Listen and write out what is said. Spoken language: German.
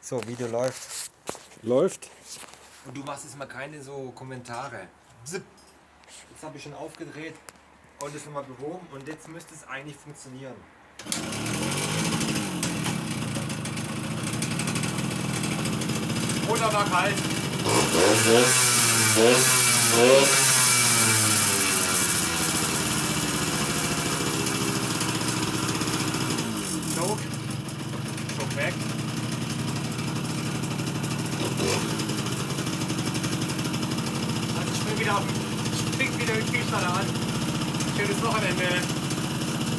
So, Video läuft. Läuft. Und du machst jetzt mal keine so Kommentare. Zip. Jetzt habe ich schon aufgedreht und es nochmal behoben und jetzt müsste es eigentlich funktionieren. Oder war kalt. Schock weg. Also ich spring wieder den Kickstarter an. Schönes Wochenende.